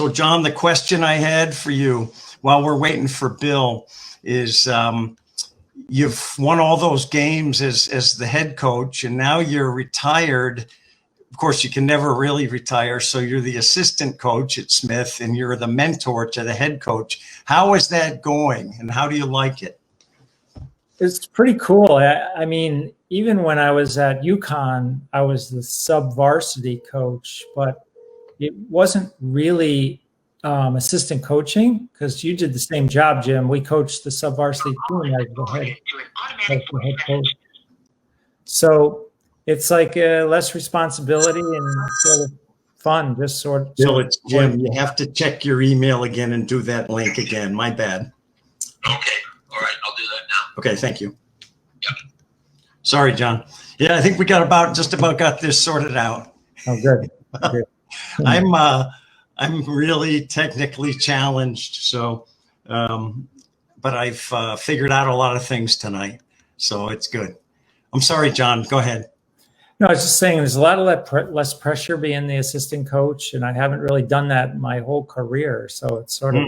So, John, the question I had for you while we're waiting for Bill is you've won all those games as the head coach, and now you're retired. Of course, you can never really retire. So you're the assistant coach at Smith, and you're the mentor to the head coach. How is that going, and how do you like it? It's pretty cool. I mean, even when I was at UConn, I was the sub-varsity coach, but it wasn't really assistant coaching because you did the same job, Jim. We coached the sub-varsity team as the head coach. So it's like less responsibility and sort of fun. Just Bill, it's Jim. You have to check your email again and do that link again. My bad. Okay. All right. I'll do that now. Okay. Thank you. Yep. Sorry, John. Yeah, I think we just about got this sorted out. Oh, good. Good. I'm really technically challenged, so but I've figured out a lot of things tonight, so it's good. I'm sorry, John. Go ahead. No, I was just saying there's a lot of less pressure being the assistant coach, and I haven't really done that my whole career. So it's sort of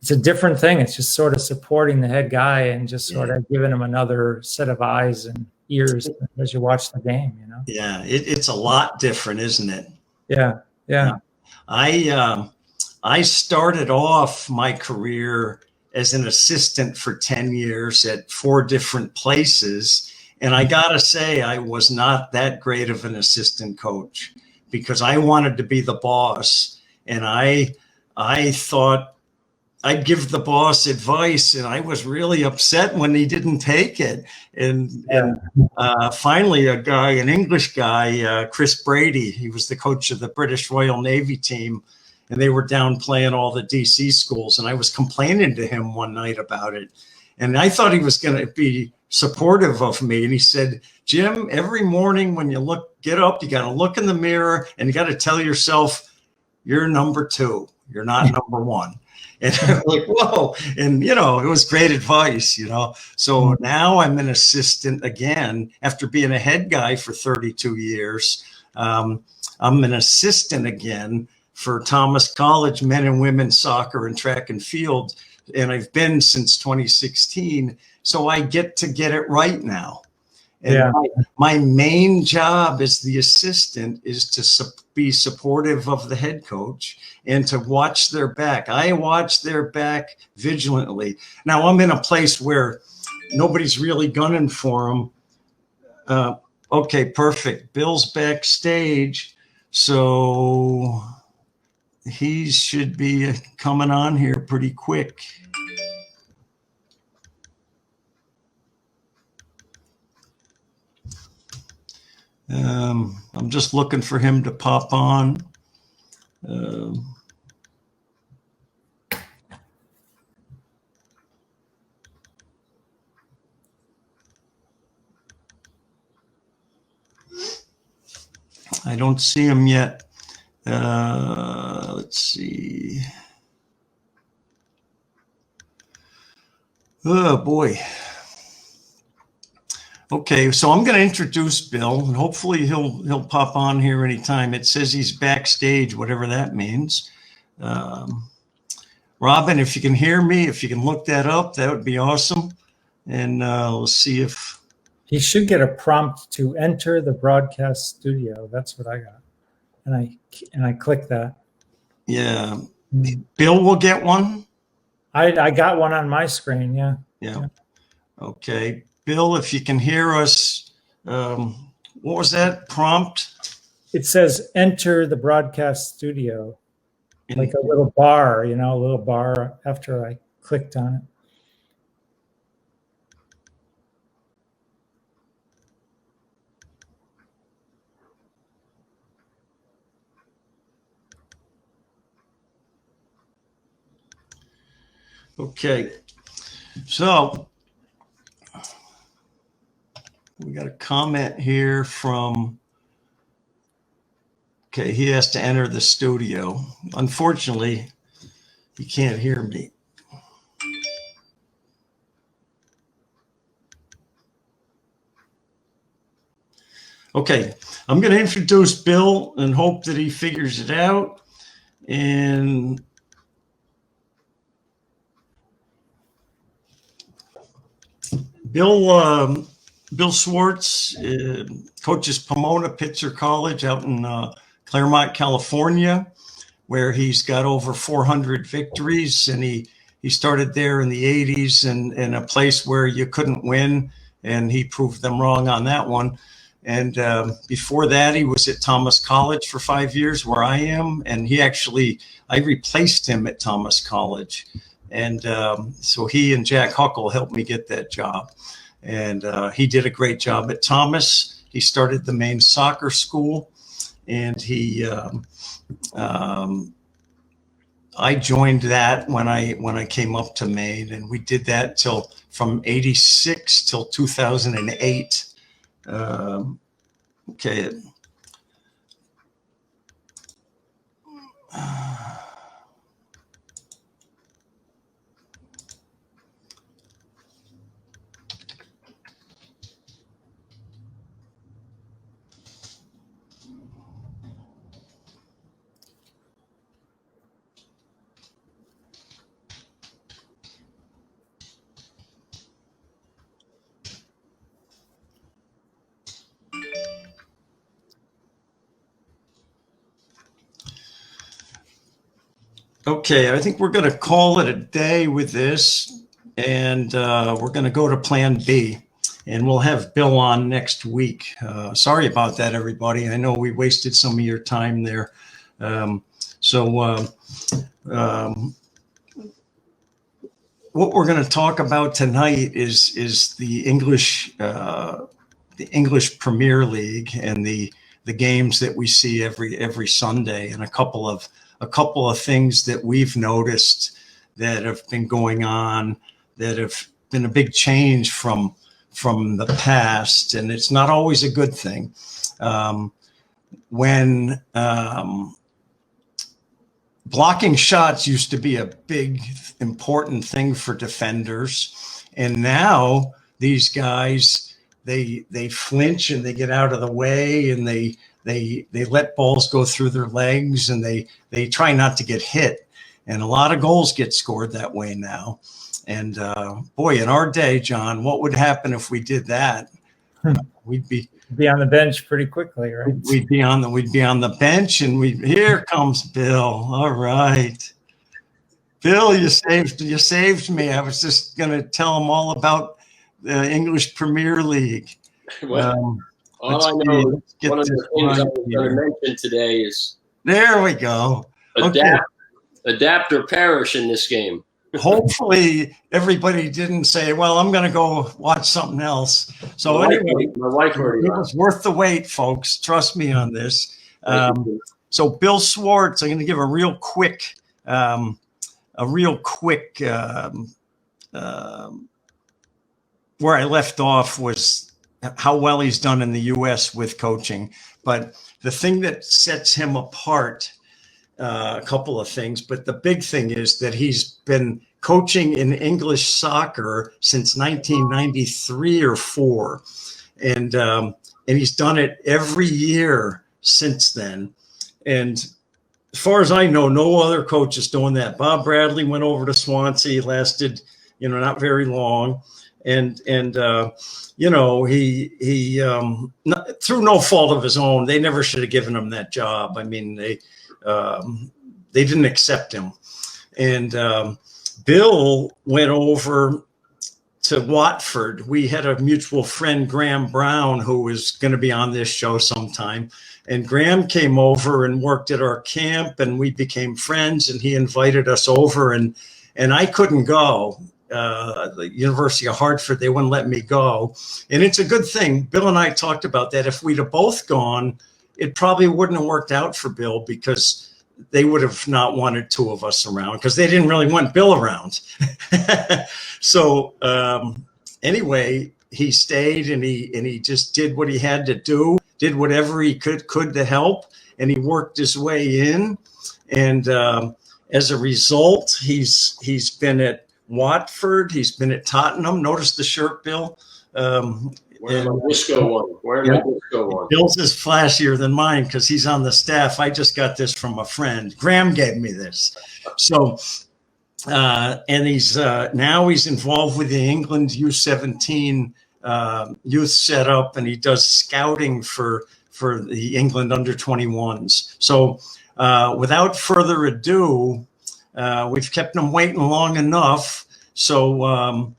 it's a different thing. It's just sort of supporting the head guy and just sort of giving him another set of eyes and ears as you watch the game, you know? Yeah, it's a lot different, isn't it? Yeah. I started off my career as an assistant for 10 years at 4 different places. And I got to say, I was not that great of an assistant coach because I wanted to be the boss. And I thought I'd give the boss advice, and I was really upset when he didn't take it. And finally, an English guy, Chris Brady, he was the coach of the British Royal Navy team, and they were down playing all the DC schools. And I was complaining to him one night about it. And I thought he was going to be supportive of me. And he said, Jim, every morning when you get up, you got to look in the mirror and you got to tell yourself you're number 2. You're not number 1. And I'm like, whoa. And, it was great advice, So now I'm an assistant again, after being a head guy for 32 years. I'm an assistant again for Thomas College men and women soccer and track and field. And I've been since 2016. So I get to get it right now. And my main job as the assistant is to be supportive of the head coach and to watch their back. I watch their back vigilantly. Now I'm in a place where nobody's really gunning for them. Okay, perfect. Bill's backstage. So he should be coming on here pretty quick. I'm just looking for him to pop on. I don't see him yet. Let's see. Oh boy. Okay, so I'm going to introduce Bill, and hopefully he'll pop on here anytime. It says he's backstage, whatever that means. Robin, if you can hear me, if you can look that up, that would be awesome. And we'll see if he should get a prompt to enter the broadcast studio. That's what I got, and I click that. Yeah, Bill will get one. I got one on my screen. Yeah. Okay. Bill, if you can hear us, what was that prompt? It says enter the broadcast studio, like a little bar, a little bar after I clicked on it. Okay, so we got a comment here from, okay, he has to enter the studio. Unfortunately, he can't hear me. Okay, I'm going to introduce Bill and hope that he figures it out. And Bill Swartz coaches Pomona Pitzer College out in Claremont, California, where he's got over 400 victories, and he started there in the 80s and in a place where you couldn't win, and he proved them wrong on that one. And before that, he was at Thomas College for 5 years, where I am, and I replaced him at Thomas College. And so he and Jack Huckle helped me get that job. And he did a great job at Thomas. He started the Maine soccer school, and I joined that when I came up to Maine, and we did that from 86 till 2008. Okay. Okay, I think we're going to call it a day with this, and we're going to go to Plan B, and we'll have Bill on next week. Sorry about that, everybody. I know we wasted some of your time there. What we're going to talk about tonight is the English Premier League and the games that we see every Sunday, and a couple of things that we've noticed that have been going on that have been a big change from the past, and it's not always a good thing. When blocking shots used to be a big, important thing for defenders, and now these guys, they flinch and they get out of the way, and they let balls go through their legs, and they try not to get hit. And a lot of goals get scored that way now. And boy, in our day, John, what would happen if we did that? We'd be on the bench pretty quickly, right? We'd be on the bench, and here comes Bill. All right, Bill, you saved me. I was just going to tell him all about the English Premier League. Well, all I know, one of the things I was going to mention today is there we go. Adapt or perish in this game. Hopefully everybody didn't say, well, I'm going to go watch something else. So anyway, my wife already it was worth the wait, folks. Trust me on this. So Bill Swartz, I'm going to give a real quick where I left off was how well he's done in the U.S. with coaching. But the thing that sets him apart, a couple of things, but the big thing is that he's been coaching in English soccer since 1993 or 4. And he's done it every year since then. And as far as I know, no other coach is doing that. Bob Bradley went over to Swansea, lasted, not very long. And he through no fault of his own, they never should have given him that job. I mean, they didn't accept him. And Bill went over to Watford. We had a mutual friend, Graham Brown, who was going to be on this show sometime. And Graham came over and worked at our camp, and we became friends, and he invited us over, and I couldn't go. The University of Hartford, they wouldn't let me go. And it's a good thing. Bill and I talked about that. If we'd have both gone, it probably wouldn't have worked out for Bill, because they would have not wanted two of us around, because they didn't really want Bill around. So anyway, he stayed, and he just did what he had to do, did whatever he could to help, and he worked his way in. And as a result, he's been at Watford, he's been at Tottenham. Notice the shirt, Bill. Wearing my disco one. Wearing my disco one. Bill's is flashier than mine because he's on the staff. I just got this from a friend. Graham gave me this. So, and he's now he's involved with the England U17 youth setup, and he does scouting for the England under 21s. So, without further ado, we've kept them waiting long enough. So,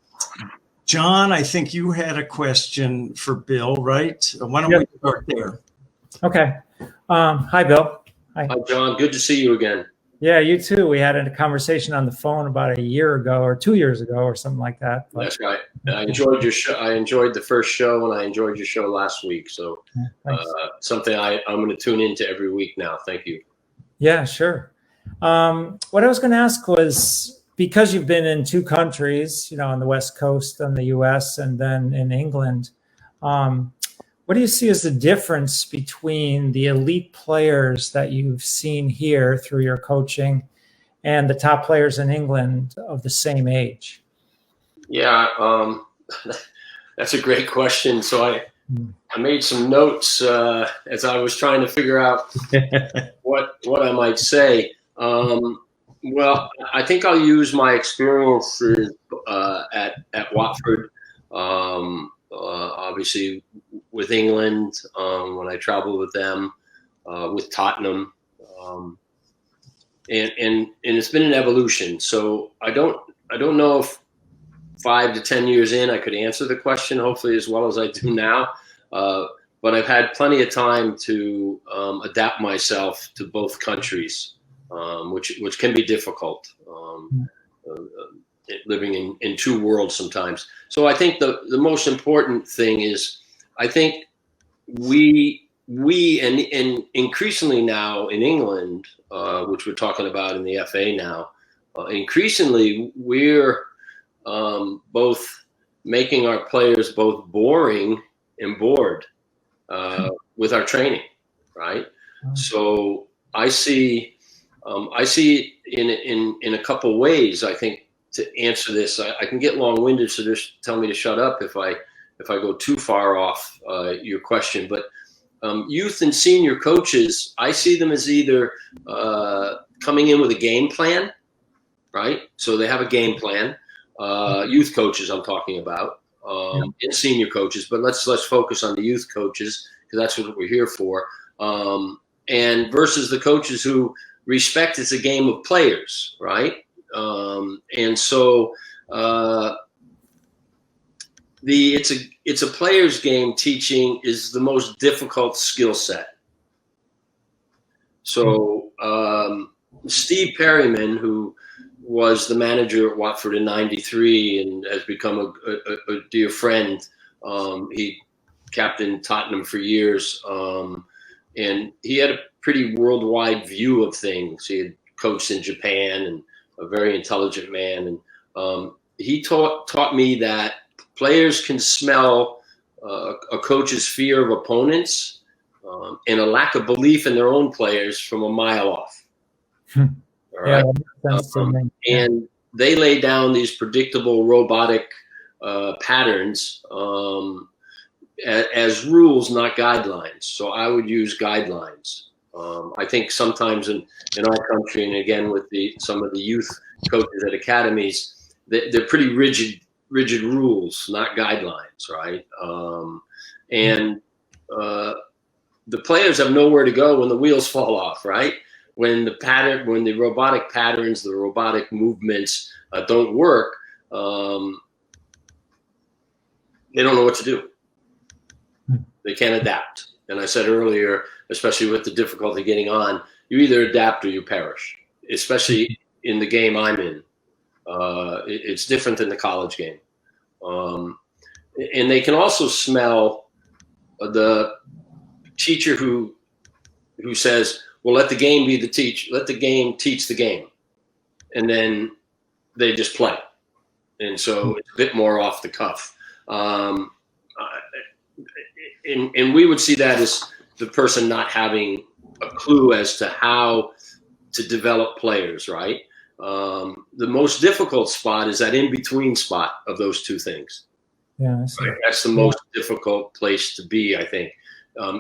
John, I think you had a question for Bill, right? Why don't we start there? Okay. Hi, Bill. Hi, John. Good to see you again. Yeah, you too. We had a conversation on the phone about a year ago or 2 years ago or something like that. But, that's right. I enjoyed your show. I enjoyed the first show, and I enjoyed your show last week. So something I'm going to tune into every week now. Thank you. Yeah, sure. What I was going to ask was, because you've been in two countries, on the West Coast in the US and then in England, what do you see as the difference between the elite players that you've seen here through your coaching and the top players in England of the same age? Yeah, that's a great question. So I made some notes as I was trying to figure out what I might say. Well, I think I'll use my experiences at Watford, obviously with England, when I traveled with them, with Tottenham, and it's been an evolution. So I don't know if 5 to 10 years in I could answer the question, hopefully as well as I do now. But I've had plenty of time to adapt myself to both countries. Which can be difficult, living in two worlds sometimes. So I think the most important thing is, I think we and increasingly now in England, which we're talking about in the FA now, increasingly we're both making our players both boring and bored with our training, right? So I see it in a couple ways. I think to answer this, I can get long-winded, so just tell me to shut up if I go too far off your question. But youth and senior coaches, I see them as either coming in with a game plan, right? So they have a game plan. Youth coaches, I'm talking about, and senior coaches. But let's focus on the youth coaches because that's what we're here for. And versus the coaches who respect it's a game of players, right? And so it's a players game. Teaching is the most difficult skill set. So Steve Perryman, who was the manager at Watford in '93 and has become a dear friend, he captained Tottenham for years, and he had a pretty worldwide view of things. He had coached in Japan and a very intelligent man. And he taught me that players can smell a coach's fear of opponents and a lack of belief in their own players from a mile off. All right. And they lay down these predictable robotic patterns as rules, not guidelines. So I would use guidelines. I think sometimes in our country, and again with some of the youth coaches at academies, they're pretty rigid rules, not guidelines, right? And the players have nowhere to go when the wheels fall off, right? When the robotic patterns, the robotic movements don't work, they don't know what to do. They can't adapt. And I said earlier, especially with the difficulty getting on, you either adapt or you perish, especially in the game I'm in. It's different than the college game. And they can also smell the teacher who says, well, let the game be the teacher. Let the game teach the game. And then they just play. And so it's a bit more off the cuff. And we would see that as the person not having a clue as to how to develop players, right? The most difficult spot is that in-between spot of those two things. Yeah, I see. Right? That's the most difficult place to be, I think.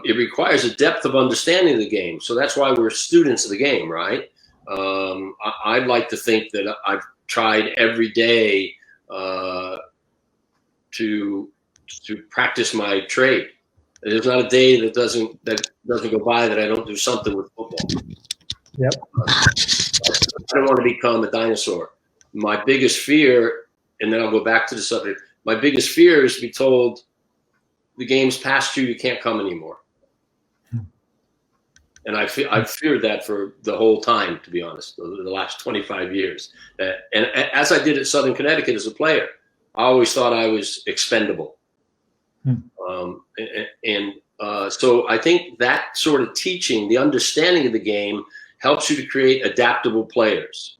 It requires a depth of understanding of the game. So that's why we're students of the game, right? I'd like to think that I've tried every day to practice my trade. There's not a day that doesn't go by that I don't do something with football. Yep. I don't want to become a dinosaur. My biggest fear, and then I'll go back to the subject. My biggest fear is to be told the game's past you, you can't come anymore. And I've feared that for the whole time, to be honest, the last 25 years. And as I did at Southern Connecticut as a player, I always thought I was expendable. So I think that sort of teaching, the understanding of the game, helps you to create adaptable players.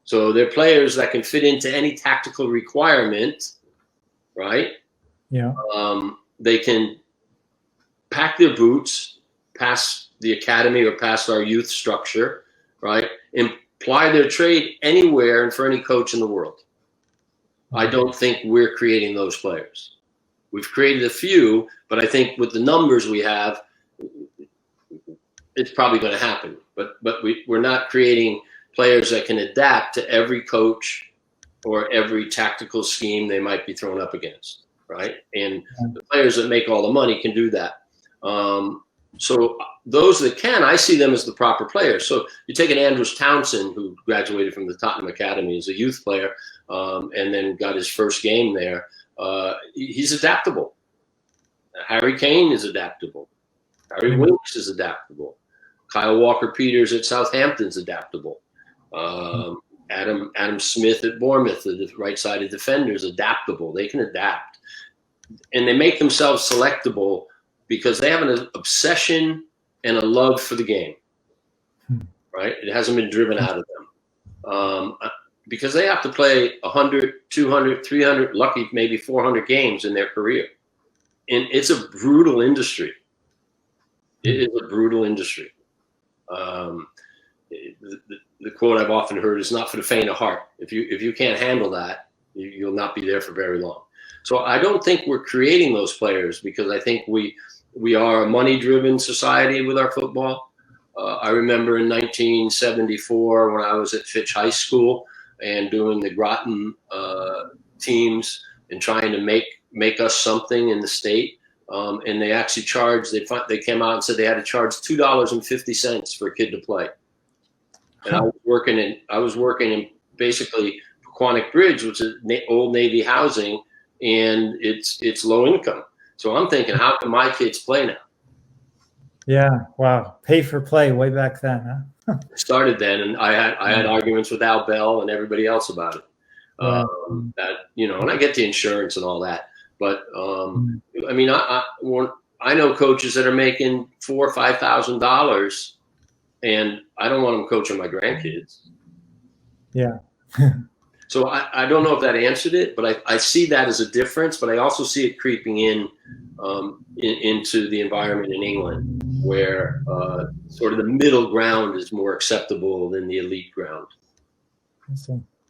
So they're players that can fit into any tactical requirement, right? Yeah. They can pack their boots past the academy or past our youth structure, right? And apply their trade anywhere and for any coach in the world. I don't think we're creating those players. We've created a few, but I think with the numbers we have, it's probably going to happen. But we're not creating players that can adapt to every coach or every tactical scheme they might be thrown up against, right? And the players that make all the money can do that. So those that can, I see them as the proper players. So you take an Andrews Townsend, who graduated from the Tottenham Academy as a youth player, and then got his first game there. He's adaptable. Harry Kane is adaptable. Harry Winks is adaptable. Kyle Walker-Peters at Southampton's adaptable. Adam Smith at Bournemouth, the right-sided defender, is adaptable. They can adapt. And they make themselves selectable because they have an obsession and a love for the game, right? It hasn't been driven out of them. Because they have to play 100, 200, 300, lucky maybe 400 games in their career. And it's a brutal industry. It is a brutal industry. The quote I've often heard is not for the faint of heart. If you can't handle that, you'll not be there for very long. So I don't think we're creating those players because I think we are a money-driven society with our football. I remember in 1974 when I was at Fitch High School and doing the Groton teams and trying to make us something in the state. And they actually charged, they came out and said they had to charge $2.50 for a kid to play. And I was working in basically Pequannock Bridge, which is old Navy housing, and it's low income. So I'm thinking, how can my kids play now? Yeah. Wow. Pay for play way back then, huh? It started then, and I had arguments with Al Bell and everybody else about it. And I get the insurance and all that, but I mean, I know coaches that are making $4,000 or $5,000, and I don't want them coaching my grandkids. Yeah. So I don't know if that answered it, but I see that as a difference. But I also see it creeping into the environment in England, where sort of the middle ground is more acceptable than the elite ground.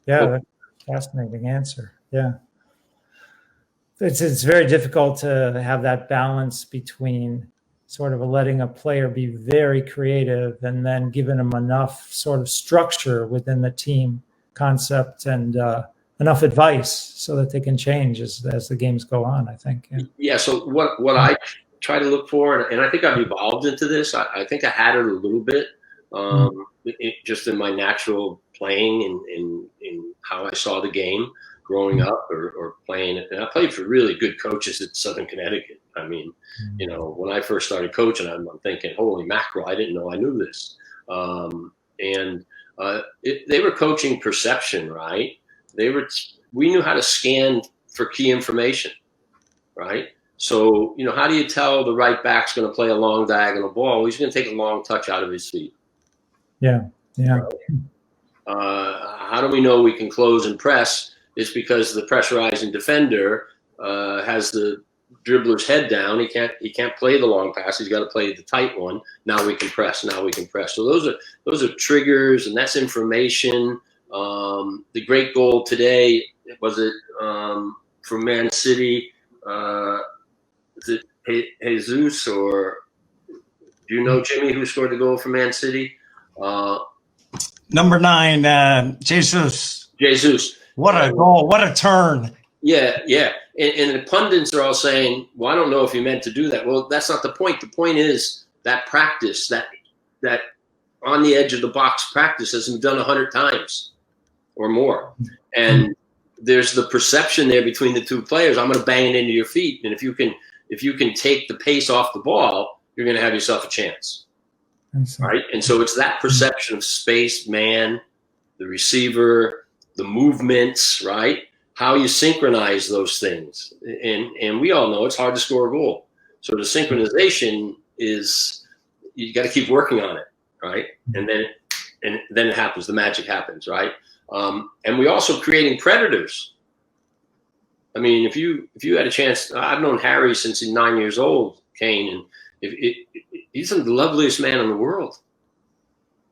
Yeah, that's a fascinating answer. Yeah, it's very difficult to have that balance between sort of letting a player be very creative and then giving them enough sort of structure within the team concept and enough advice so that they can change as the games go on, I think. Yeah, so what I try to look for, and I think I've evolved into this, I think I had it a little bit, just in my natural playing and in how I saw the game growing up or playing it. And I played for really good coaches at Southern Connecticut. I mean, when I first started coaching, I'm thinking, holy mackerel, I didn't know I knew this. They were coaching perception, right? We knew how to scan for key information, right? So, how do you tell the right back's going to play a long diagonal ball? He's going to take a long touch out of his feet. Yeah. Right? How do we know we can close and press? It's because the pressurizing defender has the dribbler's head down. He can't play the long pass. He's got to play the tight one. Now we can press. So those are triggers, and that's information. The great goal today was it from Man City. Is it Jesus, or do you know, Jimmy, who scored the goal for Man City? Number 9, Jesus. Jesus. What a goal! What a turn! Yeah. And the pundits are all saying, "Well, I don't know if he meant to do that." Well, that's not the point. The point is that practice, that on the edge of the box practice, has been done 100 times or more, and there's the perception there between the two players. I'm going to bang it into your feet, and if you can take the pace off the ball, you're going to have yourself a chance, right? And so it's that perception of space, man, the receiver, the movements, right? How you synchronize those things, and we all know it's hard to score a goal. So the synchronization is, you got to keep working on it, right? And then it happens. The magic happens, right? And we also creating predators. I mean, if you had a chance, I've known Harry since he's 9 years old, Kane, and he's the loveliest man in the world,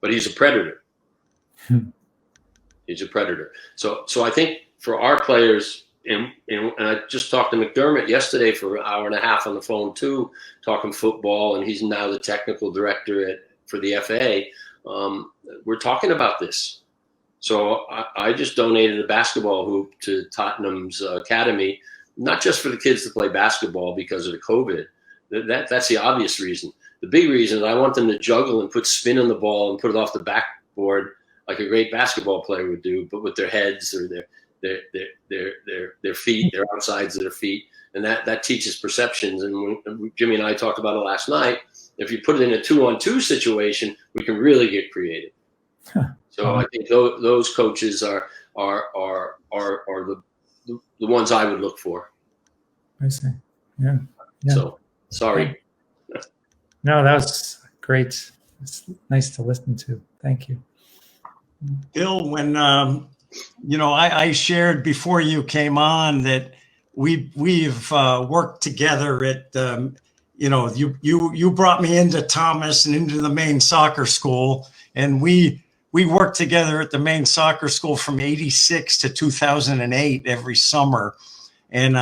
but he's a predator. He's a predator. So I think for our players, and I just talked to McDermott yesterday for an hour and a half on the phone too, talking football, and he's now the technical director for the FA. We're talking about this. So I just donated a basketball hoop to Tottenham's academy, not just for the kids to play basketball because of the COVID. That's the obvious reason. The big reason is I want them to juggle and put spin on the ball and put it off the backboard like a great basketball player would do, but with their heads or their feet, their outsides of their feet, and that teaches perceptions. And when Jimmy and I talked about it last night, if you put it in a 2-on-2 situation, we can really get creative. So I think those coaches are the ones I would look for. I see. Yeah. So sorry. No, that was great. It's nice to listen to. Thank you. Bill, when I shared before you came on that we've worked together at you brought me into Thomas and into the Maine Soccer School, and we worked together at the Maine Soccer School from '86 to 2008 every summer, and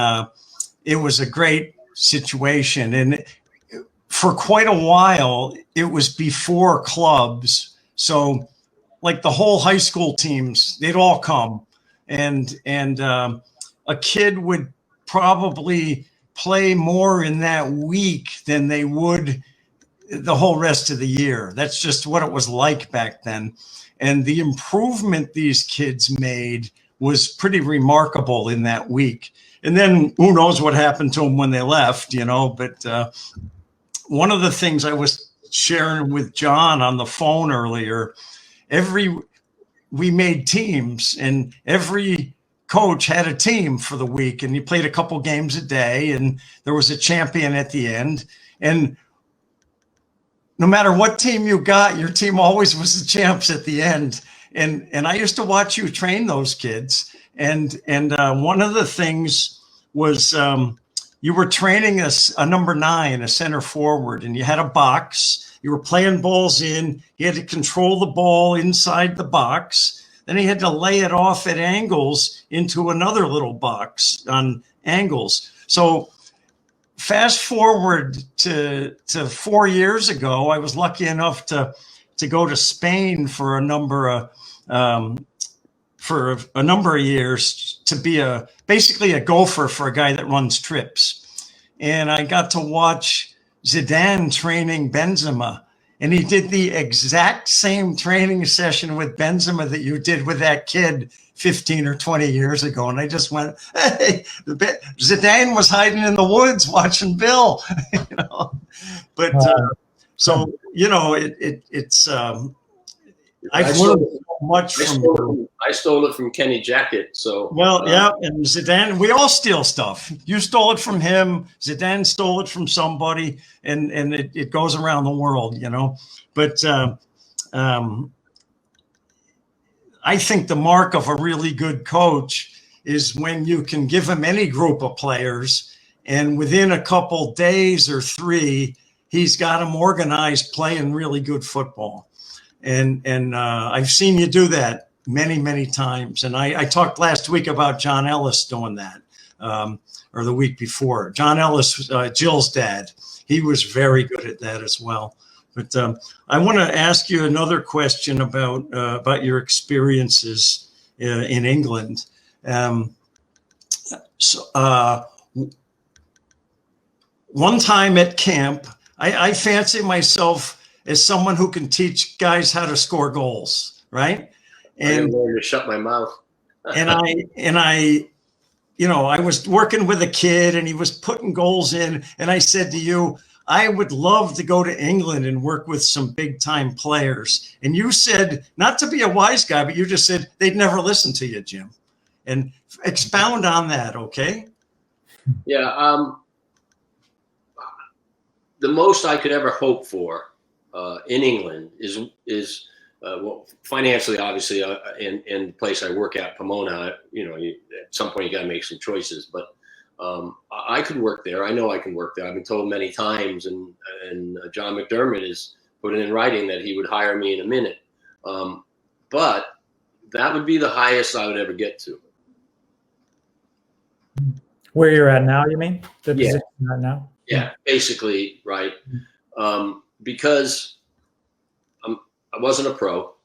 it was a great situation. And for quite a while, it was before clubs, so like the whole high school teams, they'd all come, and a kid would probably play more in that week than they would the whole rest of the year. That's just what it was like back then. And the improvement these kids made was pretty remarkable in that week. And then who knows what happened to them when they left, but one of the things I was sharing with John on the phone earlier, we made teams, and every coach had a team for the week, and you played a couple games a day, and there was a champion at the end. And no matter what team you got, your team always was the champs at the end. And I used to watch you train those kids. And one of the things was you were training a number 9, a center forward, and you had a box. You were playing balls in. He had to control the ball inside the box. Then he had to lay it off at angles into another little box on angles. So fast forward to 4 years ago, I was lucky enough to go to Spain for a number of years to be basically a gopher for a guy that runs trips. And I got to watch Zidane training Benzema, and he did the exact same training session with Benzema that you did with that kid 15 or 20 years ago. And I just went, hey, Zidane was hiding in the woods watching Bill, But so, it's I've learned so much from I stole it from Kenny Jackett. So yeah, and Zidane, we all steal stuff. You stole it from him. Zidane stole it from somebody, and it goes around the world, But I think the mark of a really good coach is when you can give him any group of players, and within a couple days or 3, he's got them organized playing really good football. And I've seen you do that many, many times. And I talked last week about John Ellis doing that. or the week before. John Ellis, Jill's dad, he was very good at that as well. But I want to ask you another question about your experiences in England. One time at camp, I fancy myself as someone who can teach guys how to score goals, right? And learn to shut my mouth. and I, I was working with a kid and he was putting goals in, and I said to you, I would love to go to England and work with some big time players. And you said, not to be a wise guy, but you just said they'd never listen to you, Jim. And expound on that, okay? Yeah. The most I could ever hope for in England is well, financially, obviously, in the place I work at, Pomona, at some point you got to make some choices. But I could work there. I know I can work there. I've been told many times, and John McDermott has put it in writing that he would hire me in a minute. But that would be the highest I would ever get to. Where you're at now, you mean? The Yeah. position you're at now? Yeah, basically, right. Because I wasn't a pro.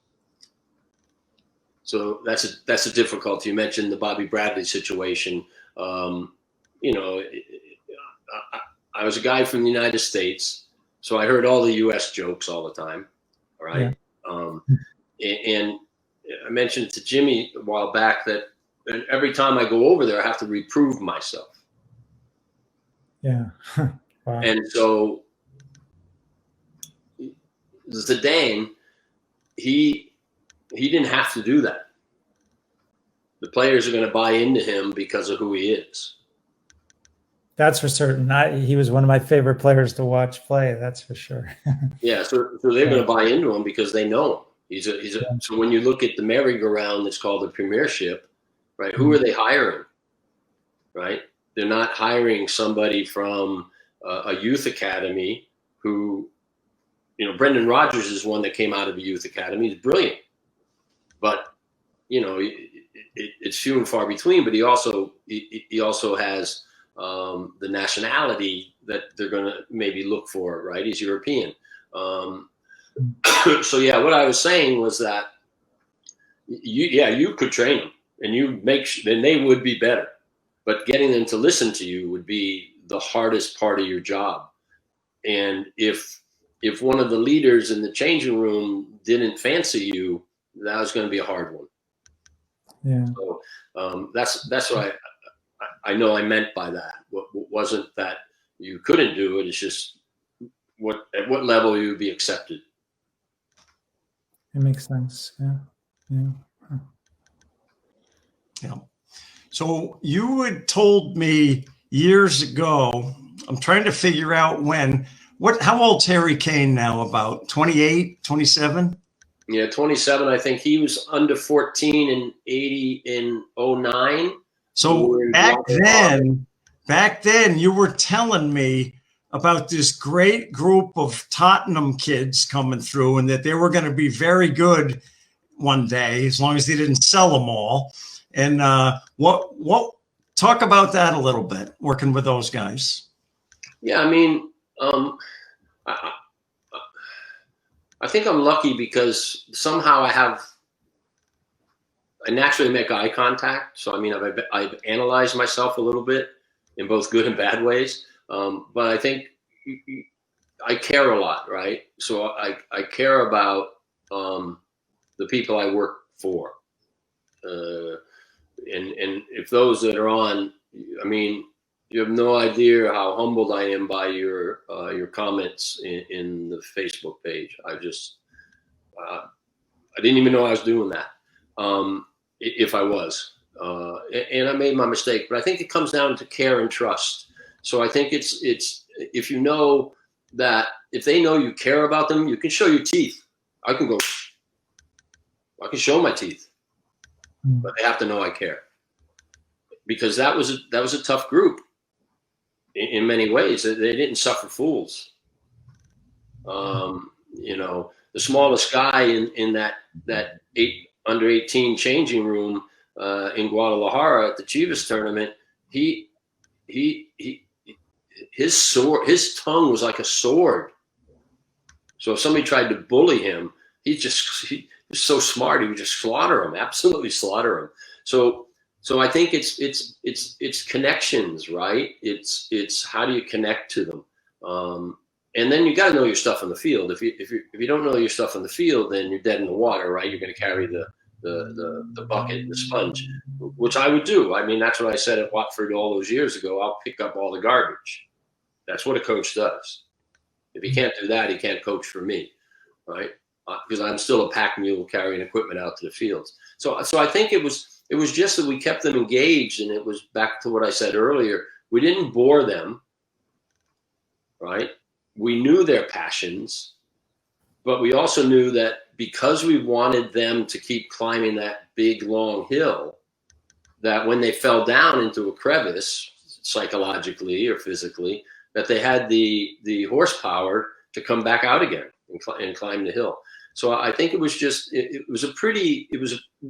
So that's a difficulty. You mentioned the Bobby Bradley situation. I was a guy from the United States, so I heard all the U.S. jokes all the time. All right. Yeah. And I mentioned to Jimmy a while back that every time I go over there, I have to reprove myself. Yeah. Wow. And so Zidane, he didn't have to do that. The players are going to buy into him because of who he is. That's for certain. He was one of my favorite players to watch play. That's for sure. Yeah, so they're going to buy into him because they know him. He's a. So when you look at the merry-go-round that's called the Premiership, right? Who are they hiring? Right? They're not hiring somebody from a youth academy who, Brendan Rodgers is one that came out of a youth academy. He's brilliant, but it's few and far between. But he also has the nationality that they're going to maybe look for. Right? He's European. So yeah, what I was saying was that you could train them and then they would be better. But getting them to listen to you would be the hardest part of your job. And if one of the leaders in the changing room didn't fancy you, that was going to be a hard one. Yeah. So that's what I know I meant by that. What wasn't that you couldn't do it. It's just at what level you would be accepted. It makes sense. Yeah. Yeah. Huh. Yeah. So you had told me years ago, I'm trying to figure out when, how old's Harry Kane now? About 28, 27? Yeah, 27. I think he was under 14 in 80 in 09. So back then you were telling me about this great group of Tottenham kids coming through and that they were going to be very good one day, as long as they didn't sell them all. And what talk about that a little bit, working with those guys. Yeah, I mean, I think I'm lucky because somehow I naturally make eye contact. So, I mean, I've analyzed myself a little bit in both good and bad ways. But I think I care a lot, right? So I care about the people I work for. And if those that are on, I mean, you have no idea how humbled I am by your comments in the Facebook page. I didn't even know I was doing that. If I was, and I made my mistake, but I think it comes down to care and trust. So I think it's if you know that if they know you care about them, you can show your teeth. I can show my teeth, but they have to know I care, because that was a tough group in many ways. They didn't suffer fools. The smallest guy in that under 18 changing room in Guadalajara at the Chivas tournament, he his tongue was like a sword. So if somebody tried to bully him, he was so smart, he would just slaughter him, absolutely slaughter him. So I think it's connections, right? It's how do you connect to them, and then you got to know your stuff on the field. If you don't know your stuff on the field, then you're dead in the water, right? You're going to carry the bucket and the sponge, which I would do. I mean, that's what I said at Watford all those years ago. I'll pick up all the garbage. That's what a coach does. If he can't do that, he can't coach for me, right? Because I'm still a pack mule carrying equipment out to the fields. So I think it was just that we kept them engaged, and it was back to what I said earlier. We didn't bore them, right? We knew their passions, but we also knew that because we wanted them to keep climbing that big, long hill, that when they fell down into a crevice, psychologically or physically, that they had the horsepower to come back out again and climb the hill. So I think it was just, it was a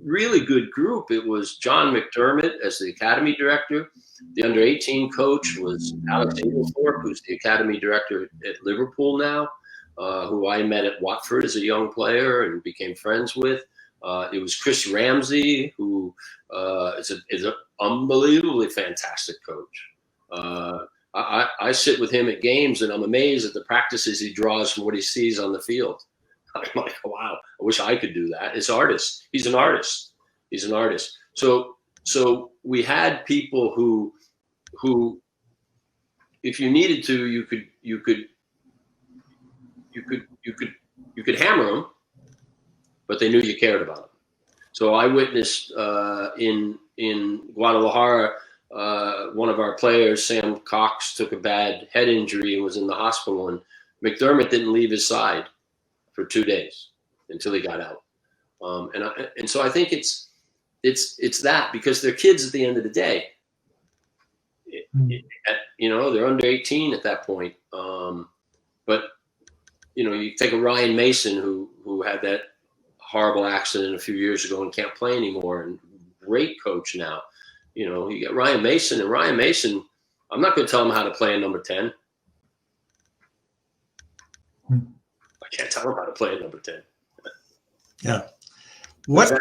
really good group. It was John McDermott as the academy director. The under-18 coach was Alex Inglethorpe, who's the academy director at Liverpool now, who I met at Watford as a young player and became friends with. It was Chris Ramsey, who is an unbelievably fantastic coach. I sit with him at games, and I'm amazed at the practices he draws from what he sees on the field. I'm like, wow, I wish I could do that. It's artist. He's an artist. So we had people who, if you needed to, you could hammer them, but they knew you cared about them. So I witnessed in Guadalajara, one of our players, Sam Cox, took a bad head injury and was in the hospital, and McDermott didn't leave his side for 2 days until he got out. And so I think it's that, because they're kids at the end of the day. They're under 18 at that point. But you take a Ryan Mason who had that horrible accident a few years ago and can't play anymore, and great coach now. You got Ryan Mason, and Ryan Mason, I'm not going to tell him how to play a number 10. I can't tell him how to play a number 10. Yeah. What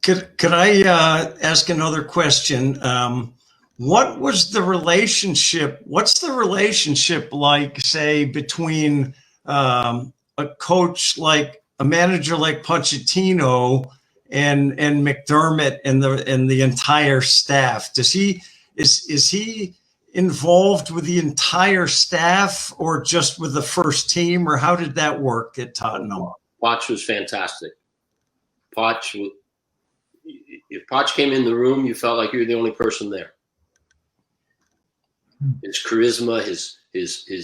could I ask another question? What was the relationship? What's the relationship like, say, between a coach like a manager like Pochettino and McDermott and the entire staff? Is he involved with the entire staff or just with the first team, or how did that work at Tottenham? Poch was fantastic. If Poch came in the room, you felt like you were the only person there. His charisma, his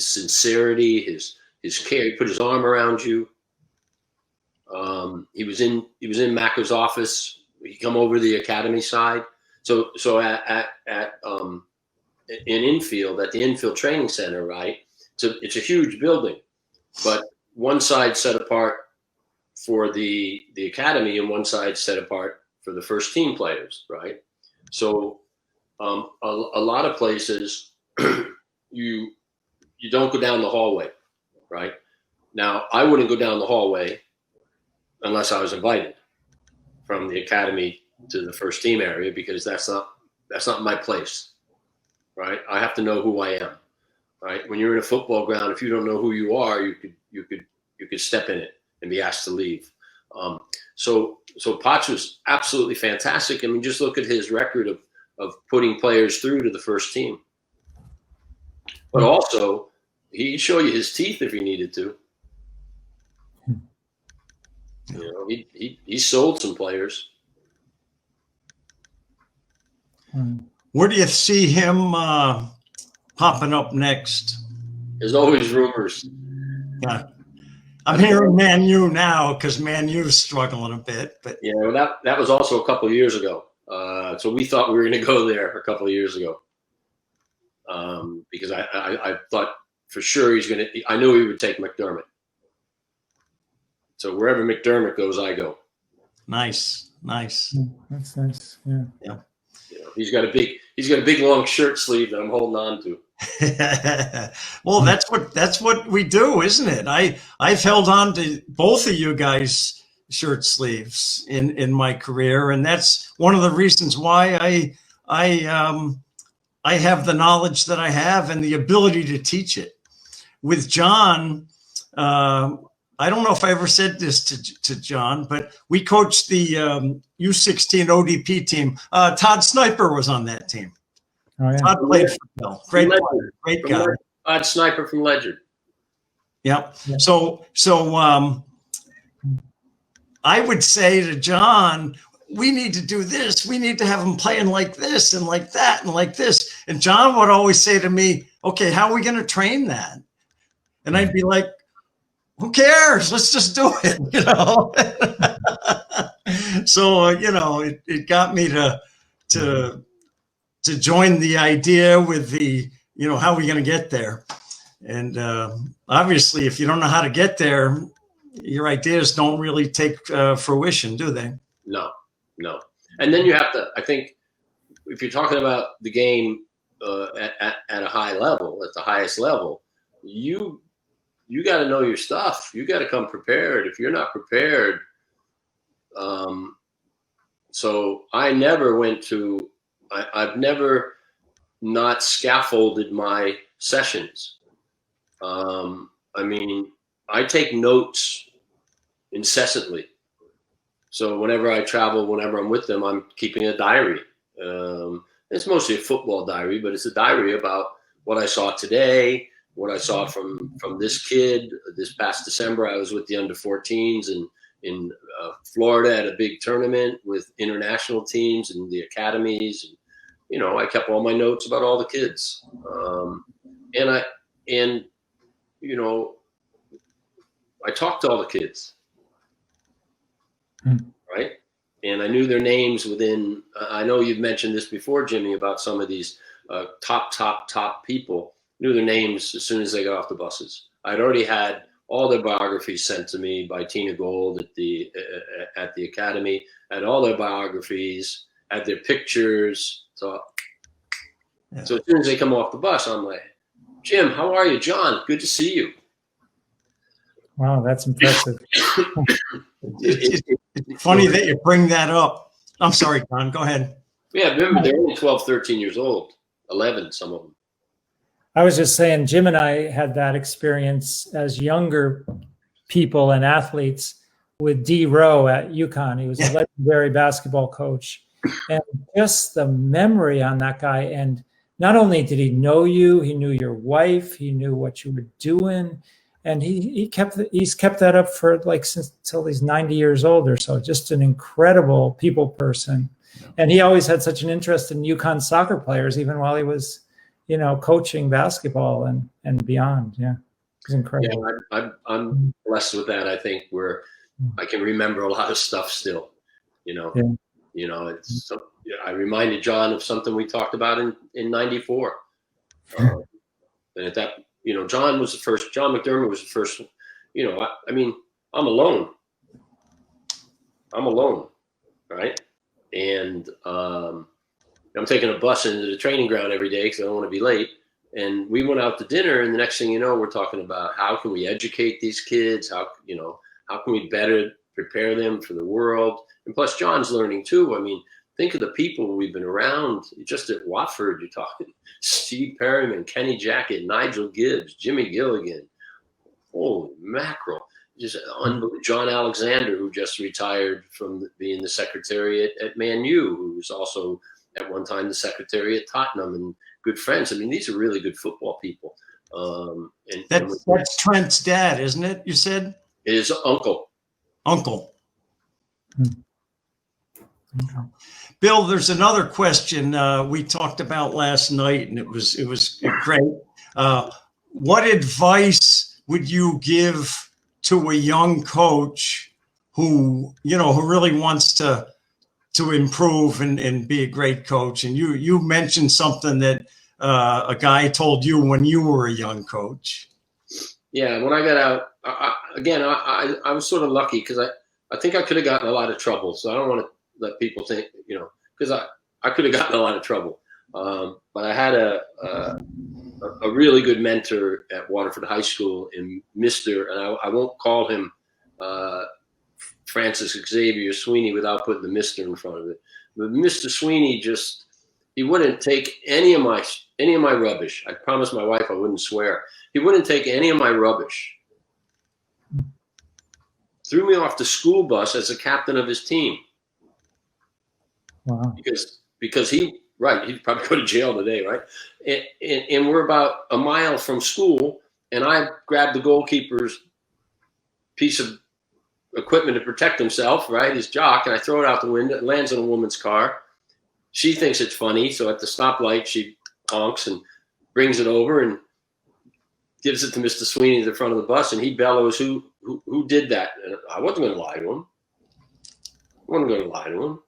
sincerity, his care. He put his arm around you. He was in Macca's office. He come over the academy side. So in infield, at the infield training center, right? It's a huge building, but one side set apart for the academy and one side set apart for the first team players, right? So a lot of places you don't go down the hallway, right? Now I wouldn't go down the hallway unless I was invited from the academy to the first team area, because that's not my place. Right, I have to know who I am. Right, when you're in a football ground, if you don't know who you are, you could step in it and be asked to leave. So Poch was absolutely fantastic. I mean, just look at his record of putting players through to the first team. But also, he'd show you his teeth if he needed to. He sold some players. Where do you see him popping up next? There's always rumors. Yeah, I'm hearing Man U now because Man U's struggling a bit. But yeah, well, that was also a couple of years ago. So we thought we were going to go there a couple of years ago, because I thought for sure he's going to. I knew he would take McDermott. So wherever McDermott goes, I go. Nice. That's nice. Yeah. He's got a big long shirt sleeve that I'm holding on to. Well, that's what we do, isn't it? I've held on to both of you guys' shirt sleeves in my career, and that's one of the reasons why I have the knowledge that I have and the ability to teach it. With John, I don't know if I ever said this to John, but we coached the U16 ODP team. Todd Sniper was on that team. Oh, yeah. Todd played for Bill. Great player, great guy. Todd Sniper from Ledger. Yep. So I would say to John, we need to do this. We need to have him playing like this and like that and like this. And John would always say to me, okay, how are we going to train that? And I'd be like, who cares? Let's just do it, So, it got me to join the idea with the, how are we going to get there? And obviously, if you don't know how to get there, your ideas don't really take fruition, do they? No. And then you have to, I think, if you're talking about the game at a high level, at the highest level, you got to know your stuff. You got to come prepared. If you're not prepared, so I never went to, I've never not scaffolded my sessions. I take notes incessantly. So whenever I travel, whenever I'm with them, I'm keeping a diary. It's mostly a football diary, but it's a diary about what I saw today, what I saw from this kid. This past December, I was with the under-14s in Florida at a big tournament with international teams and the academies. And, I kept all my notes about all the kids. I talked to all the kids. Right. And I knew their names within, I know you've mentioned this before, Jimmy, about some of these top people. Knew their names as soon as they got off the buses. I'd already had all their biographies sent to me by Tina Gold at the academy, had all their biographies, had their pictures. So as soon as they come off the bus, I'm like, Jim, how are you? John, good to see you. Wow, that's impressive. It's funny that you bring that up. I'm sorry, John, go ahead. Yeah, remember, they're only 12, 13 years old, 11, some of them. I was just saying, Jim and I had that experience as younger people and athletes with D. Rowe at UConn. He was a legendary basketball coach. And just the memory on that guy. And not only did he know you, he knew your wife, he knew what you were doing. And he's kept that up for since till he's 90 years old or so. Just an incredible people person. And he always had such an interest in UConn soccer players, even while he was coaching basketball and beyond. Yeah, it's incredible. Yeah, I'm blessed with that. I think I can remember a lot of stuff still. It's I reminded John of something we talked about in '94, and at that, John was the first. John McDermott was the first. I'm alone. I'm alone, right? And I'm taking a bus into the training ground every day because I don't want to be late. And we went out to dinner, and the next thing you know, we're talking about how can we educate these kids? How can we better prepare them for the world? And plus, John's learning too. Think of the people we've been around. Just at Watford, you're talking Steve Perryman, Kenny Jackett, Nigel Gibbs, Jimmy Gilligan. Holy mackerel. Just unbelievable. John Alexander, who just retired from being the secretary at Man U, who was also at one time the secretary at Tottenham, and good friends. These are really good football people. That's Trent's dad, isn't it? You said his uncle. Bill, there's another question we talked about last night, and it was great. What advice would you give to a young coach who really wants to improve and be a great coach? And you mentioned something that a guy told you when you were a young coach. Yeah, when I got out, I was sort of lucky because I think I could have gotten a lot of trouble. So I don't want to let people think, because I could have gotten in a lot of trouble. But I had a really good mentor at Waterford High School in Mr. and I won't call him Francis Xavier Sweeney without putting the Mr. in front of it. But Mr. Sweeney he wouldn't take any of my rubbish. I promised my wife I wouldn't swear. He wouldn't take any of my rubbish. Threw me off the school bus as a captain of his team. Wow. Because he'd probably go to jail today, right? And we're about a mile from school, and I grabbed the goalkeeper's piece of equipment to protect himself, right, his jock, and I throw it out the window. It lands on a woman's car. She thinks it's funny, so at the stoplight, she honks and brings it over and gives it to Mr. Sweeney at the front of the bus, and he bellows, who did that? And I wasn't going to lie to him.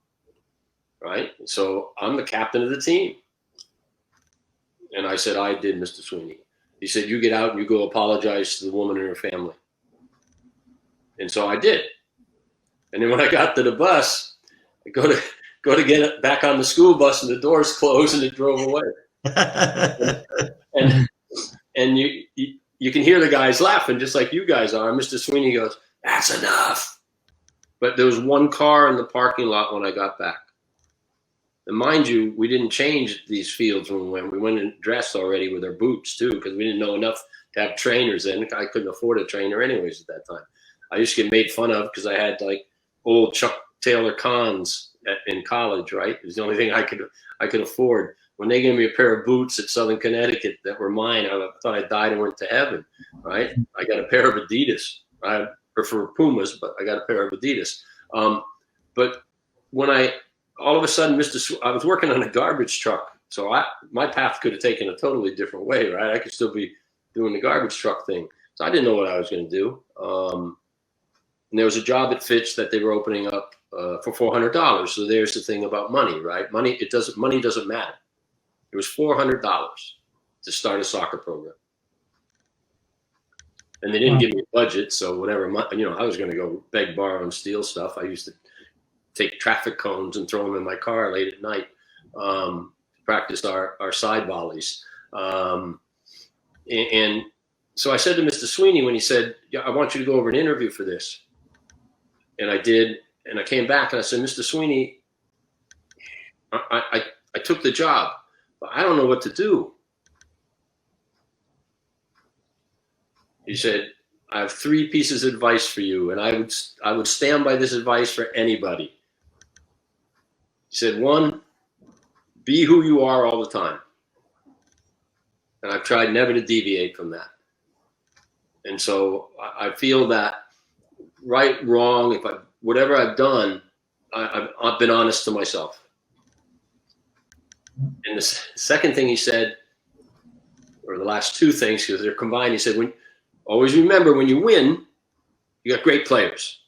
Right? So I'm the captain of the team. And I said, I did, Mr. Sweeney. He said, you get out and you go apologize to the woman and her family. And so I did. And then when I got to the bus, I go to get it back on the school bus, and the doors closed and it drove away. and you can hear the guys laughing just like you guys are. Mr. Sweeney goes, that's enough. But there was one car in the parking lot when I got back. And mind you, we didn't change these fields when we went. We went and dressed already with our boots too, because we didn't know enough to have trainers in. I couldn't afford a trainer anyways at that time. I used to get made fun of because I had like old Chuck Taylor Cons in college, right? It was the only thing I could afford. When they gave me a pair of boots at Southern Connecticut that were mine, I thought I died and went to heaven, right? I got a pair of Adidas. I prefer Pumas, but I got a pair of Adidas. But when all of a sudden, I was working on a garbage truck, so my path could have taken a totally different way, right? I could still be doing the garbage truck thing. So I didn't know what I was going to do. And there was a job at Fitch that they were opening up for $400. So there's the thing about money, right? Money doesn't matter. It was $400 to start a soccer program. And they didn't give me a budget, so whatever, I was going to go beg, borrow, and steal stuff. I used to take traffic cones and throw them in my car late at night to practice our side volleys. And so I said to Mr. Sweeney when he said, yeah, I want you to go over an interview for this. And I did, and I came back and I said, Mr. Sweeney, I took the job, but I don't know what to do. He said, I have 3 pieces of advice for you, and I would stand by this advice for anybody. He said, 1, be who you are all the time. And I've tried never to deviate from that. And so I feel that right, wrong, whatever I've done, I've been honest to myself. And the second thing he said, or the last 2 things, because they're combined, he said, always remember, when you win, you got great players.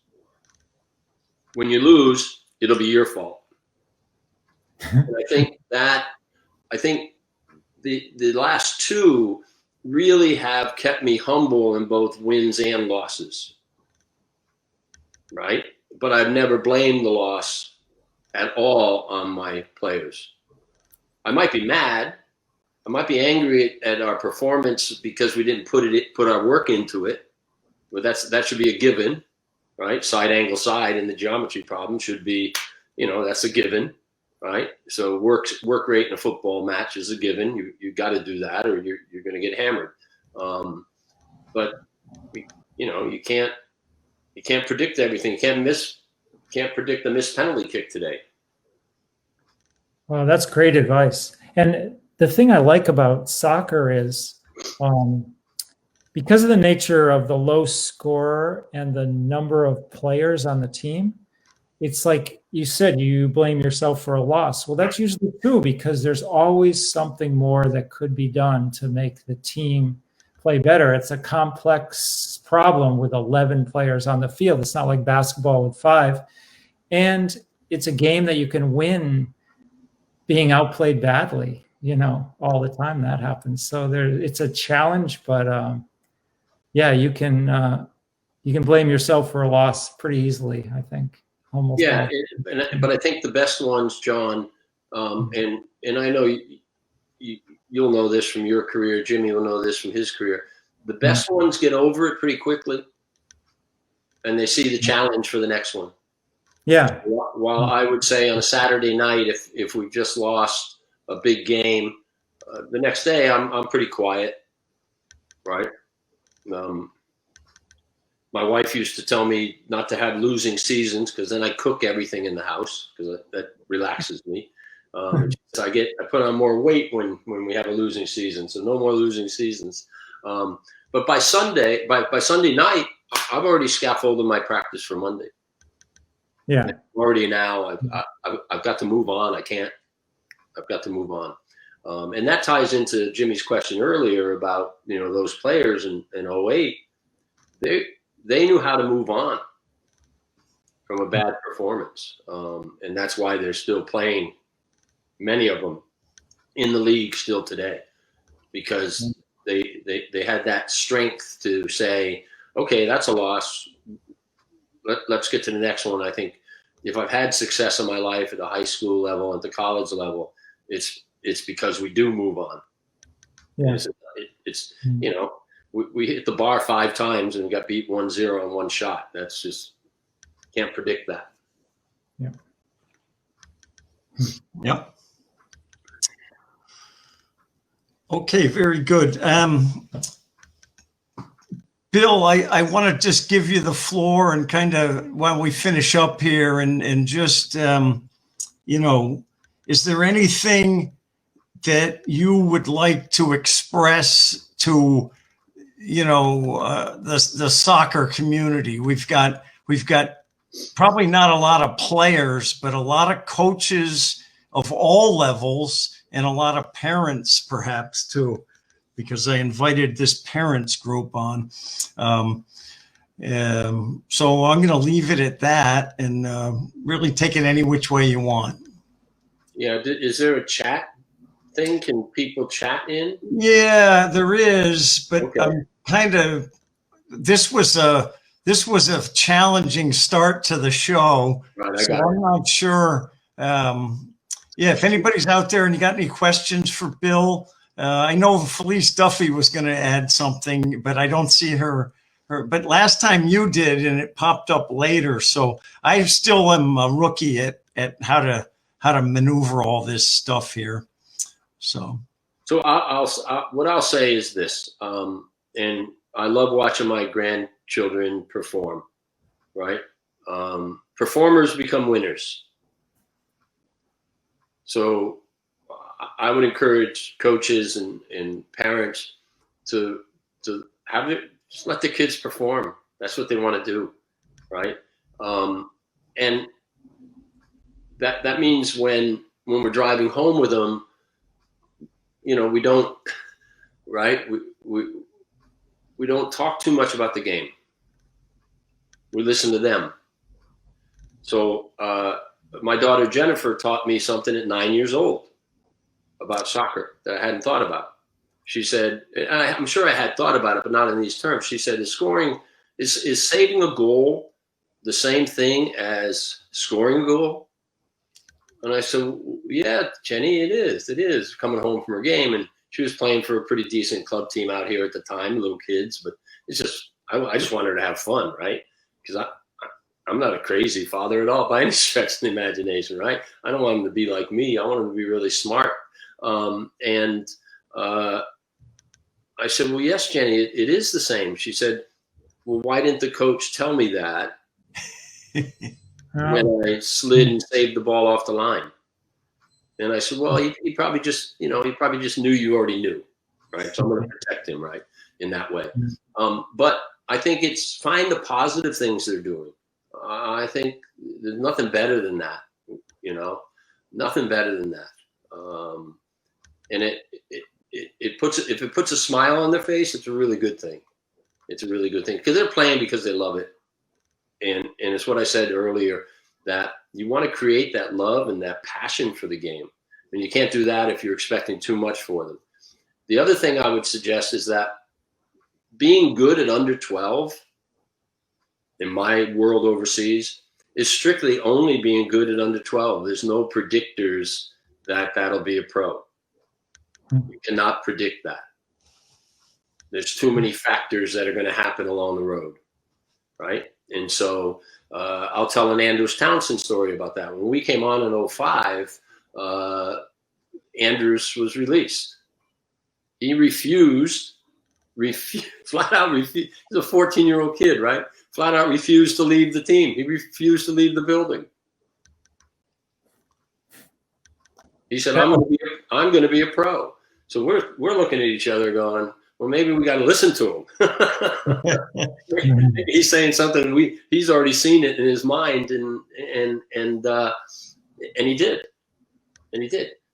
When you lose, it'll be your fault. And I think the last 2 really have kept me humble in both wins and losses, right? But I've never blamed the loss at all on my players. I might be mad. I might be angry at our performance because we didn't put our work into it. But that should be a given, right? Side angle side in the geometry problem should be, that's a given, right? So work rate in a football match is a given. You got to do that, or you're going to get hammered. But you can't predict everything. You can't predict the missed penalty kick today. Well, that's great advice. And the thing I like about soccer is because of the nature of the low score and the number of players on the team, it's like you said, you blame yourself for a loss. Well, that's usually true because there's always something more that could be done to make the team play better. It's a complex problem with 11 players on the field. It's not like basketball with 5. And it's a game that you can win being outplayed badly, all the time that happens. So it's a challenge, but you can blame yourself for a loss pretty easily, I think. Almost. Yeah, but I think the best ones, John, And I know you'll know this from your career. Jimmy will know this from his career. The best ones get over it pretty quickly, and they see the challenge for the next one. Yeah. While I would say on a Saturday night, if we just lost a big game, the next day I'm pretty quiet, right? My wife used to tell me not to have losing seasons because then I cook everything in the house because that relaxes me. I put on more weight when we have a losing season, so no more losing seasons. But by Sunday night, I've already scaffolded my practice for Monday. Yeah. Already now, I've got to move on. I've got to move on. And that ties into Jimmy's question earlier about, those players in 08. They knew how to move on from a bad performance. And that's why they're still playing, many of them, in the league still today, because they had that strength to say, okay, that's a loss. Let's get to the next one. I think if I've had success in my life at the high school level and the college level, it's because we do move on. Yeah. It's we hit the bar 5 times and we got beat 1-0 on one shot. That's just, can't predict that. Yeah. Yep. Okay, very good. Bill, I want to just give you the floor and kind of while we finish up here and just, is there anything that you would like to express to, the soccer community? We've got probably not a lot of players, but a lot of coaches of all levels and a lot of parents perhaps too, because I invited this parents group on. So I'm going to leave it at that and really take it any which way you want. Yeah. Is there a chat thing? Can people chat in? Yeah, there is, but Okay. I'm kind of, this was a challenging start to the show. Right, So I'm not sure. If anybody's out there and you got any questions for Bill, I know Felice Duffy was going to add something, but I don't see her. But last time you did, and it popped up later. So I still am a rookie at how to maneuver all this stuff here. So what I'll say is this, and I love watching my grandchildren perform, right? Performers become winners. So I would encourage coaches and parents to have it, just let the kids perform. That's what they want to do, right? And that means when we're driving home with them, we don't, right? We don't talk too much about the game. We listen to them. So my daughter Jennifer taught me something at 9 years old about soccer that I hadn't thought about. She said, I'm sure I had thought about it, but not in these terms. She said, is saving a goal the same thing as scoring a goal? And I said, yeah, Jenny, it is. Coming home from her game, and she was playing for a pretty decent club team out here at the time, little kids, but it's just, I just wanted her to have fun, right? Because I'm not a crazy father at all by any stretch of the imagination, right? I don't want him to be like me. I want him to be really smart. And I said, well, yes, Jenny, it is the same. She said, well, why didn't the coach tell me that when I slid and saved the ball off the line? And I said, well, he probably just, knew you already knew, right? So I'm going to protect him, right, in that way. But I think it's find the positive things they're doing. I think there's nothing better than that, nothing better than that. And if it puts a smile on their face, it's a really good thing. It's a really good thing because they're playing because they love it. And it's what I said earlier, that you want to create that love and that passion for the game. And you can't do that if you're expecting too much for them. The other thing I would suggest is that being good at under 12 in my world overseas is strictly only being good at under 12. There's no predictors that'll be a pro. You cannot predict that. There's too many factors that are going to happen along the road, right? And so I'll tell an Andrews Townsend story about that. When we came on in 2005, Andrews was released. He flat out refused. He's a 14-year-old kid, right? Flat out refused to leave the team. He refused to leave the building. He said, I'm going to be a pro. So we're looking at each other going, well, maybe we got to listen to him. He's saying something he's already seen it in his mind, and he did.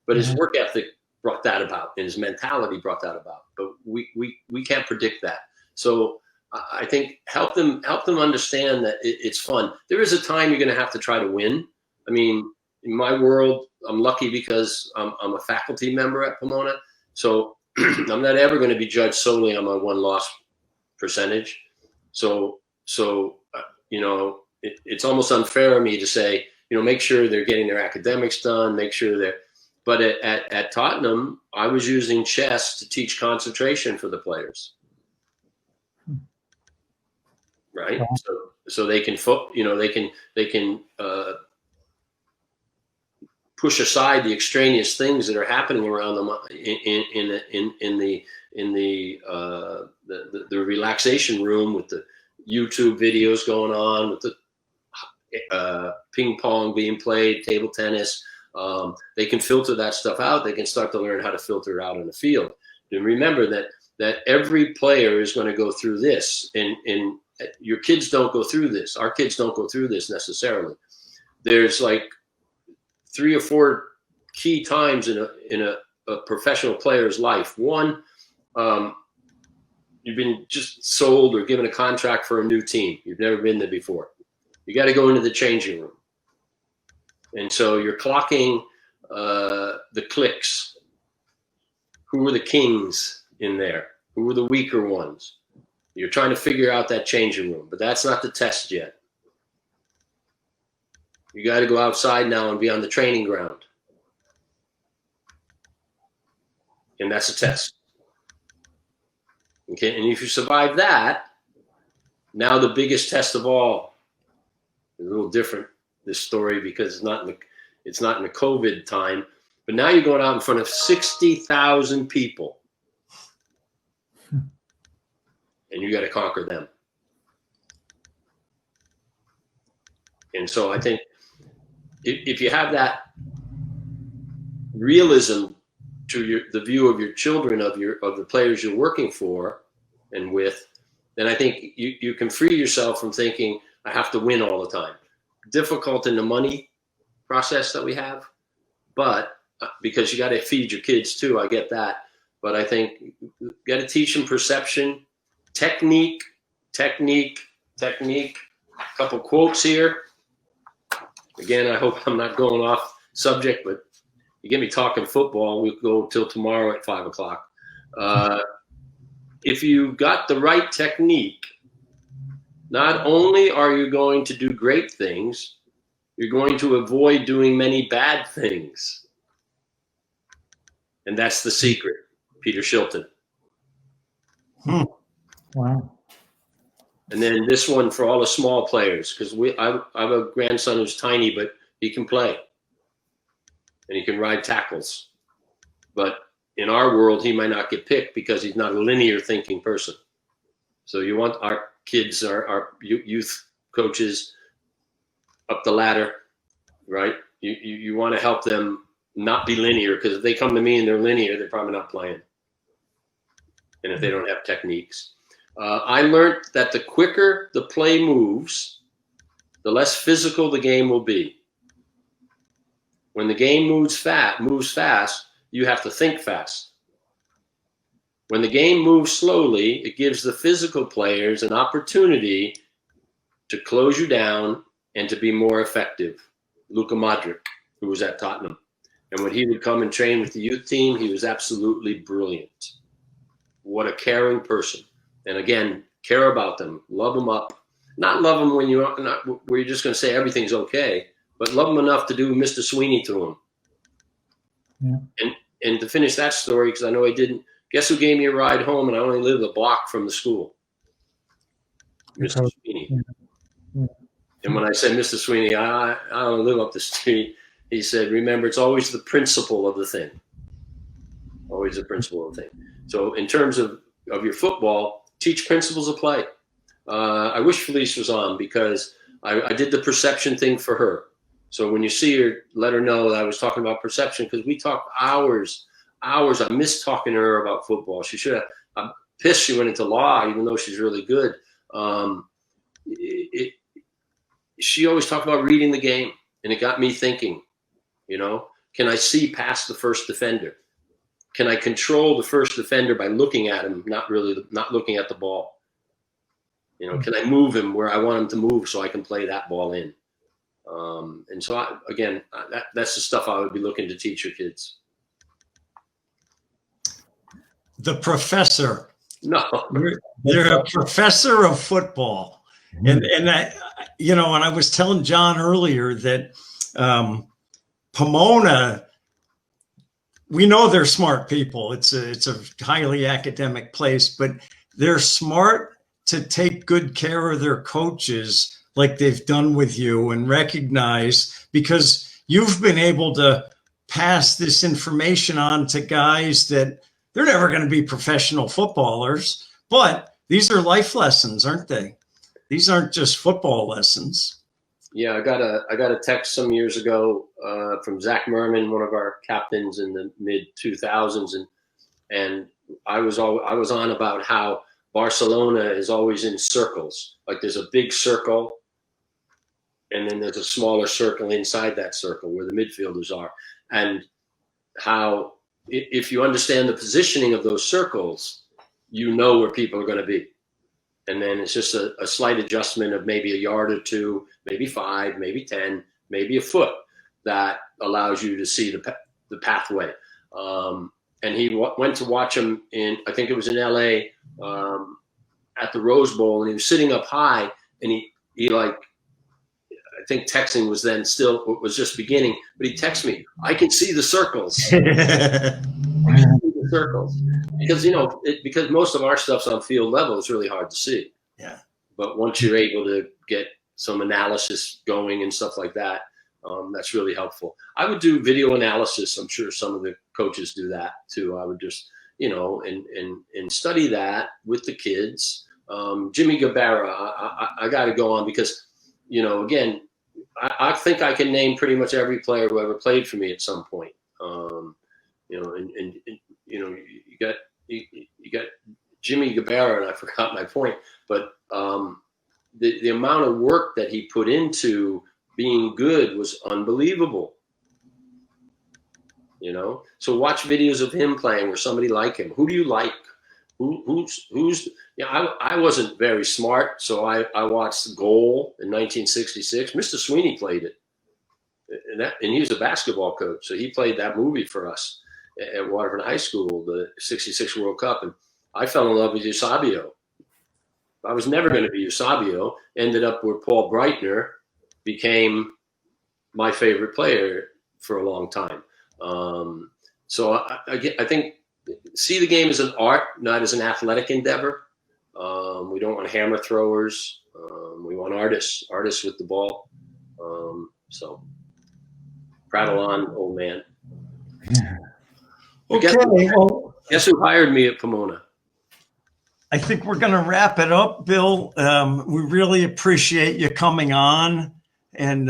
But his work ethic brought that about, and his mentality brought that about. But we can't predict that. So I think help them understand that it's fun. There is a time you're going to have to try to win. I mean, in my world, I'm lucky because I'm a faculty member at Pomona. So I'm not ever going to be judged solely on my win-loss percentage. So it's almost unfair of me to say, make sure they're getting their academics done, make sure they're. But at Tottenham, I was using chess to teach concentration for the players, right? Wow. So they can push aside the extraneous things that are happening around them in the relaxation room, with the YouTube videos going on, with the ping pong being played, table tennis. They can filter that stuff out. They can start to learn how to filter it out in the field. And remember that every player is going to go through this, and your kids don't go through this. Our kids don't go through this necessarily. There's like 3 or 4 key times in a professional player's life. One, you've been just sold or given a contract for a new team. You've never been there before. You got to go into the changing room. And so you're clocking the clicks. Who are the kings in there? Who are the weaker ones? You're trying to figure out that changing room, but that's not the test yet. You got to go outside now and be on the training ground. And that's a test. Okay, and if you survive that, now the biggest test of all is a little different, this story, because it's not in the COVID time, but now you're going out in front of 60,000 people, and you got to conquer them. And so I think if you have that realism to the view of your children, of the players you're working for and with, then I think you can free yourself from thinking, I have to win all the time. Difficult in the money process that we have, but because you got to feed your kids too, I get that. But I think you got to teach them perception, technique. A couple quotes here. Again, I hope I'm not going off subject, but you get me talking football, we'll go till tomorrow at 5 o'clock. If you got the right technique, not only are you going to do great things, you're going to avoid doing many bad things. And that's the secret, Peter Shilton. Wow. And then this one for all the small players, because I have a grandson who's tiny, but he can play. And he can ride tackles. But in our world, he might not get picked because he's not a linear thinking person. So you want our kids, our youth coaches up the ladder, right? You want to help them not be linear, because if they come to me and they're linear, they're probably not playing. And if they don't have techniques. I learned that the quicker the play moves, the less physical the game will be. When the game moves fast, you have to think fast. When the game moves slowly, it gives the physical players an opportunity to close you down and to be more effective. Luka Modric, who was at Tottenham. And when he would come and train with the youth team, he was absolutely brilliant. What a caring person. And again, care about them, love them up. Not love them where you're just going to say everything's okay, but love them enough to do Mr. Sweeney to them. Yeah. And to finish that story, because I know I didn't, guess who gave me a ride home, and I only lived a block from the school? Mr. Sweeney. Yeah. Yeah. And when I said, Mr. Sweeney, I don't live up the street, he said, remember, it's always the principle of the thing. Always the principle of the thing. So in terms of your football, teach principles of play. I wish Felice was on, because I did the perception thing for her. So when you see her, let her know that I was talking about perception, because we talked hours. I miss talking to her about football. She should have. I'm pissed she went into law, even though she's really good. She always talked about reading the game, and it got me thinking, can I see past the first defender? Can I control the first defender by looking at him, not looking at the ball? Can I move him where I want him to move so I can play that ball in? And so, that's the stuff I would be looking to teach your kids. The professor. No. You're a professor of football. And I, and I was telling John earlier that Pomona, we know they're smart people. It's a highly academic place, but they're smart to take good care of their coaches like they've done with you, and recognize, because you've been able to pass this information on to guys that they're never going to be professional footballers, but these are life lessons, aren't they? These aren't just football lessons. Yeah, I got a text some years ago from Zach Merman, one of our captains in the mid 2000s, and I was on about how Barcelona is always in circles. Like there's a big circle, and then there's a smaller circle inside that circle where the midfielders are, and how if you understand the positioning of those circles, you know where people are going to be. And then it's just a slight adjustment of maybe a yard or two, maybe 5, maybe 10, maybe a foot, that allows you to see the pathway. And he went to watch him I think it was in LA, at the Rose Bowl, and he was sitting up high, and he like, I think texting was then still, it was just beginning, but he texted me, I can see the circles. The circles, because because most of our stuff's on field level, it's really hard to see. Yeah. But once you're able to get some analysis going and stuff like that, that's really helpful. I would do video analysis. I'm sure some of the coaches do that too. I would just and study that with the kids. Jimmy Gabarra, I got to go on, because again, I think I can name pretty much every player who ever played for me at some point. You got Jimmy Gabarra, and I forgot my point, but the amount of work that he put into being good was unbelievable. So watch videos of him playing or somebody like him. Who do you like? Who's I wasn't very smart, so I watched Goal in 1966. Mr. Sweeney played it, and he was a basketball coach, so he played that movie for us at Waterford High School, the 66 World Cup, and I fell in love with Eusebio. I was never going to be Eusebio. Ended up where Paul Breitner became my favorite player for a long time. So I think see the game as an art, not as an athletic endeavor. We don't want hammer throwers. We want artists with the ball. So prattle on, old man. Okay. Guess who hired me at Pomona? I think we're going to wrap it up, Bill. We really appreciate you coming on. And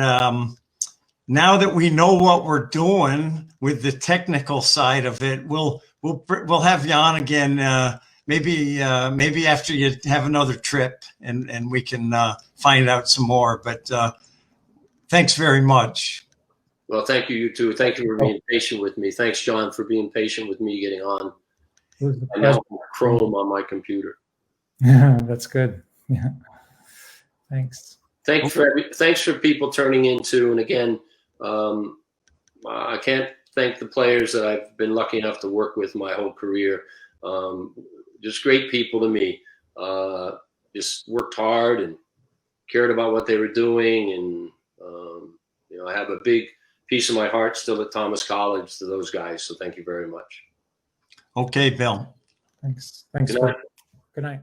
now that we know what we're doing with the technical side of it, we'll have you on again. Maybe after you have another trip, and we can find out some more. But thanks very much. Well, thank you, you too. Thank you for being patient with me. Thanks, John, for being patient with me getting on. I now have Chrome on my computer. Yeah, that's good. Yeah. Thanks. Thanks for people turning in too. And again, I can't thank the players that I've been lucky enough to work with my whole career. Just great people to me. Just worked hard and cared about what they were doing. And, I have a big, piece of my heart still at Thomas College to those guys. So thank you very much. Okay, Bill. Thanks. Good night. Good night.